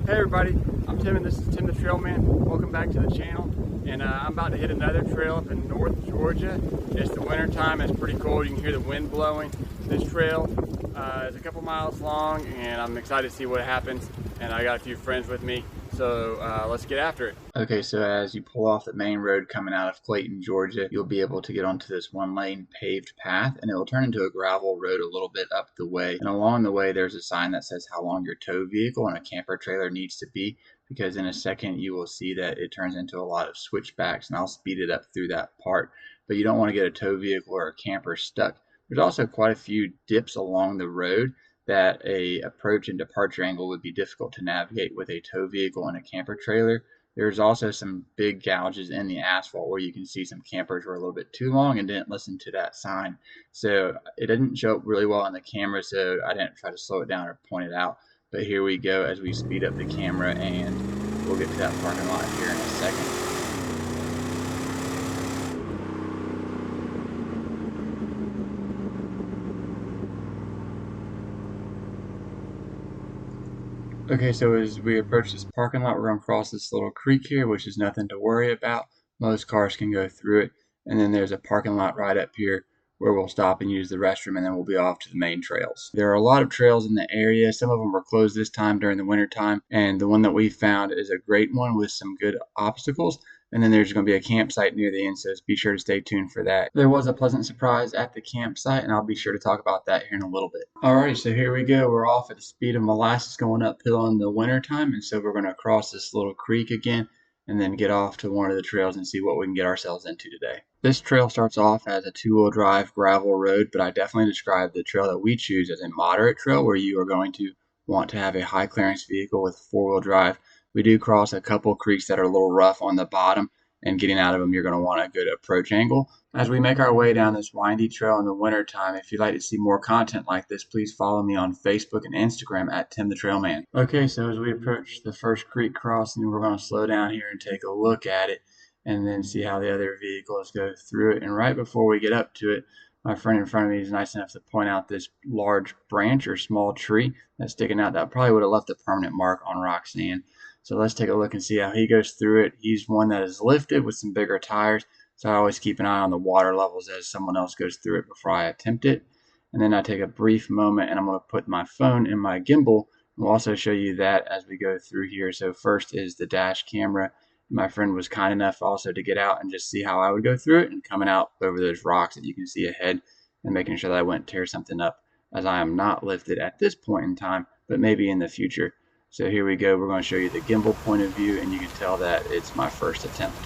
Hey everybody, I'm Tim and this is Tim the Trailman. Welcome back to the channel. And I'm about to hit another trail up in North Georgia. It's the winter time, it's pretty cold. You can hear the wind blowing. This trail is a couple miles long and I'm excited to see what happens. And I got a few friends with me, so let's get after it. Okay, so as you pull off the main road coming out of Clayton, Georgia, you'll be able to get onto this one-lane paved path, and it will turn into a gravel road a little bit up the way. And along the way, there's a sign that says how long your tow vehicle and a camper trailer needs to be, because in a second you will see that it turns into a lot of switchbacks, and I'll speed it up through that part. But you don't want to get a tow vehicle or a camper stuck. There's also quite a few dips along the road that a approach and departure angle would be difficult to navigate with a tow vehicle and a camper trailer. There's also some big gouges in the asphalt where you can see some campers were a little bit too long and didn't listen to that sign. So it didn't show up really well on the camera, so I didn't try to slow it down or point it out. But here we go as we speed up the camera, and we'll get to that parking lot here in a second. Okay, so as we approach this parking lot, we're going to cross this little creek here, which is nothing to worry about. Most cars can go through it. And then there's a parking lot right up here where we'll stop and use the restroom, and then we'll be off to the main trails. There are a lot of trails in the area. Some of them were closed this time during the winter time, and the one that we found is a great one with some good obstacles. And then there's going to be a campsite near the end, so be sure to stay tuned for that. There was a pleasant surprise at the campsite, and I'll be sure to talk about that here in a little bit. Alrighty, so here we go. We're off at the speed of molasses going uphill in the winter time, and so we're going to cross this little creek again and then get off to one of the trails and see what we can get ourselves into today. This trail starts off as a two-wheel drive gravel road, but I definitely describe the trail that we choose as a moderate trail where you are going to want to have a high clearance vehicle with four-wheel drive. We do cross a couple creeks that are a little rough on the bottom, and getting out of them, you're going to want a good approach angle. As we make our way down this windy trail in the winter time, if you'd like to see more content like this, please follow me on Facebook and Instagram at Tim the Trailman. Okay, so as we approach the first creek crossing, we're going to slow down here and take a look at it and then see how the other vehicles go through it. And right before we get up to it, my friend in front of me is nice enough to point out this large branch or small tree that's sticking out that probably would have left a permanent mark on Roxanne. So let's take a look and see how he goes through it. He's one that is lifted with some bigger tires, so I always keep an eye on the water levels as someone else goes through it before I attempt it. And then I take a brief moment and I'm going to put my phone in my gimbal. We'll also show you that as we go through here. So first is the dash camera. My friend was kind enough also to get out and just see how I would go through it, and coming out over those rocks that you can see ahead and making sure that I wouldn't tear something up, as I am not lifted at this point in time, but maybe in the future. So here we go. We're going to show you the gimbal point of view, and you can tell that it's my first attempt.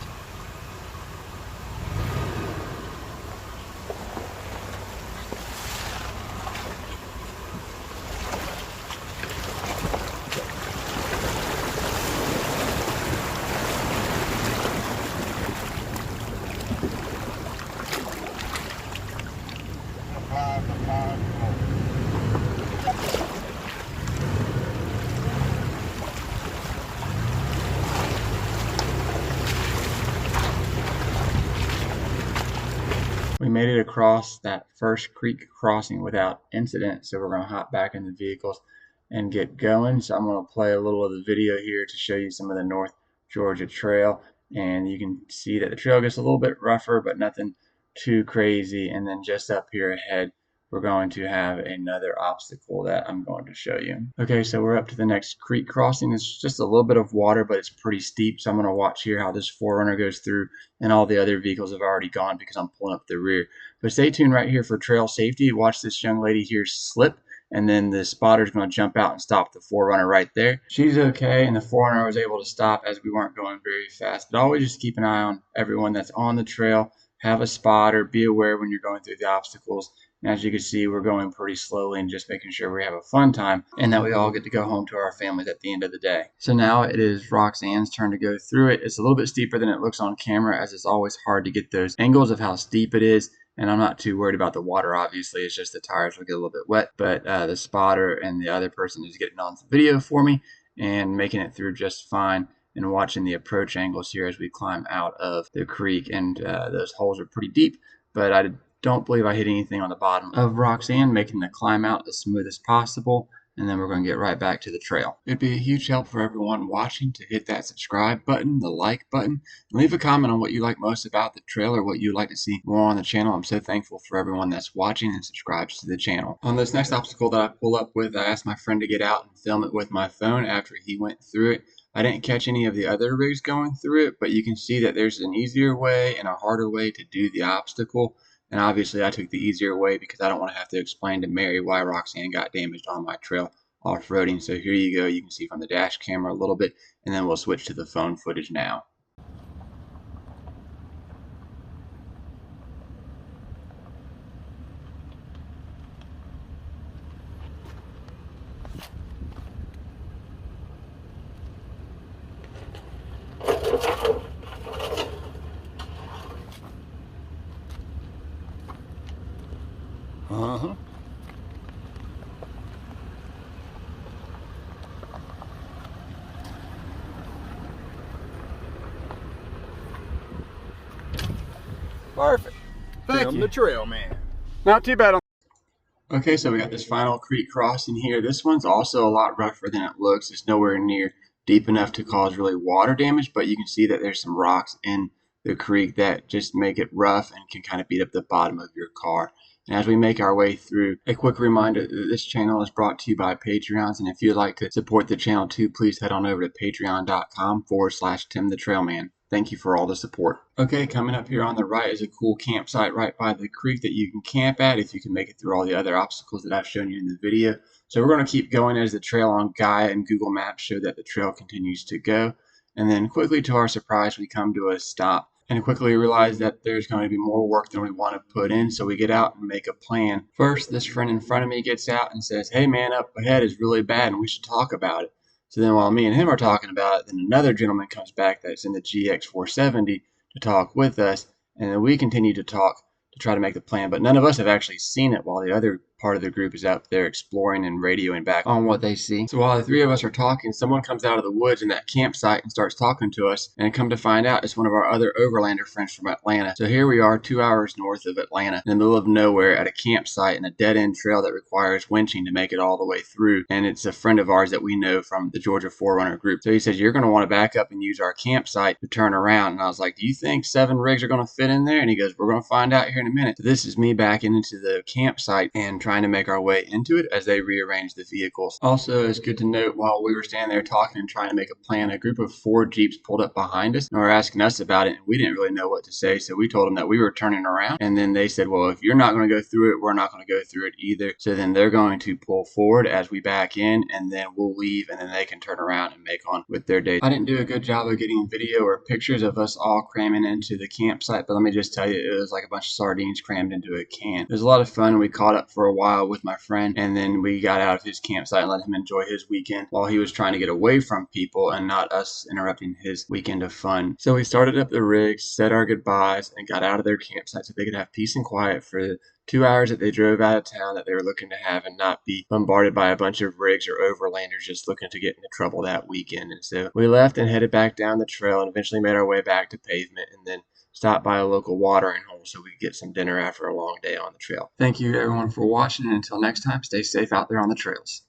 We made it across that first creek crossing without incident, so we're going to hop back in the vehicles and get going. So I'm going to play a little of the video here to show you some of the North Georgia trail, and you can see that the trail gets a little bit rougher, but nothing too crazy. And then just up here ahead, we're going to have another obstacle that I'm going to show you. Okay, so we're up to the next creek crossing. It's just a little bit of water, but it's pretty steep. So I'm going to watch here how this 4Runner goes through, and all the other vehicles have already gone because I'm pulling up the rear. But stay tuned right here for trail safety. Watch this young lady here slip, and then the spotter's going to jump out and stop the 4Runner right there. She's okay, and the 4Runner was able to stop as we weren't going very fast. But always just keep an eye on everyone that's on the trail. Have a spotter. Be aware when you're going through the obstacles. And as you can see, we're going pretty slowly and just making sure we have a fun time and that we all get to go home to our families at the end of the day. So now it is Roxanne's turn to go through it. It's a little bit steeper than it looks on camera, as it's always hard to get those angles of how steep it is. And I'm not too worried about the water, obviously. It's just the tires will get a little bit wet. But the spotter and the other person is getting on some video for me and making it through just fine, and watching the approach angles here as we climb out of the creek. And those holes are pretty deep, but I don't believe I hit anything on the bottom of Roxanne, making the climb out as smooth as possible. and then we're going to get right back to the trail. It'd be a huge help for everyone watching to hit that subscribe button, the like button, and leave a comment on what you like most about the trail or what you'd like to see more on the channel. I'm so thankful for everyone that's watching and subscribes to the channel. On this next obstacle that I pull up with, I asked my friend to get out and film it with my phone after he went through it. I didn't catch any of the other rigs going through it, but you can see that there's an easier way and a harder way to do the obstacle. And obviously I took the easier way because I don't want to have to explain to Mary why Roxanne got damaged on my trail off-roading. So here you go. You can see from the dash camera a little bit, and then we'll switch to the phone footage now. Uh-huh. Perfect. Thank you. The trail, man. Not too bad. Okay, so we got this final creek crossing here. This one's also a lot rougher than it looks. It's nowhere near deep enough to cause really water damage, but you can see that there's some rocks in the creek that just make it rough and can kind of beat up the bottom of your car. And as we make our way through, a quick reminder that this channel is brought to you by Patreons. And if you'd like to support the channel too, please head on over to patreon.com/Tim the Trailman. Thank you for all the support. Okay, coming up here on the right is a cool campsite right by the creek that you can camp at if you can make it through all the other obstacles that I've shown you in the video. So we're going to keep going as the trail on Gaia and Google Maps show that the trail continues to go. And then quickly, to our surprise, we come to a stop and quickly realize that there's going to be more work than we want to put in. So we get out and make a plan. First, this friend in front of me gets out and says, "Hey man, up ahead is really bad and we should talk about it." So then while me and him are talking about it, then another gentleman comes back that's in the GX470 to talk with us. And then we continue to talk to try to make the plan, but none of us have actually seen it while the other part of the group is out there exploring and radioing back on what they see. So while the three of us are talking, someone comes out of the woods in that campsite and starts talking to us, and come to find out it's one of our other overlander friends from Atlanta. So here we are 2 hours north of Atlanta in the middle of nowhere at a campsite in a dead-end trail that requires winching to make it all the way through, and it's a friend of ours that we know from the Georgia Forerunner group. So he says, "You're going to want to back up and use our campsite to turn around." And I was like, "Do you think 7 rigs are going to fit in there?" And he goes, "We're going to find out here in a minute." So this is me backing into the campsite and trying to make our way into it as they rearrange the vehicles. Also, it's good to note while we were standing there talking and trying to make a plan, a group of 4 Jeeps pulled up behind us and were asking us about it, and we didn't really know what to say. So we told them that we were turning around, and then they said, "Well, if you're not going to go through it, we're not going to go through it either." So then they're going to pull forward as we back in, and then we'll leave, and then they can turn around and make on with their day. I didn't do a good job of getting video or pictures of us all cramming into the campsite, but let me just tell you, it was like a bunch of sardines crammed into a can. It was a lot of fun. We caught up for a while with my friend, and then we got out of his campsite and let him enjoy his weekend while he was trying to get away from people and not us interrupting his weekend of fun. So we started up the rigs, said our goodbyes, and got out of their campsite so they could have peace and quiet for the 2 hours that they drove out of town that they were looking to have, and not be bombarded by a bunch of rigs or overlanders just looking to get into trouble that weekend. And so we left and headed back down the trail and eventually made our way back to pavement, and then stopped by a local watering hole so we could get some dinner after a long day on the trail. Thank you everyone for watching, and until next time, stay safe out there on the trails.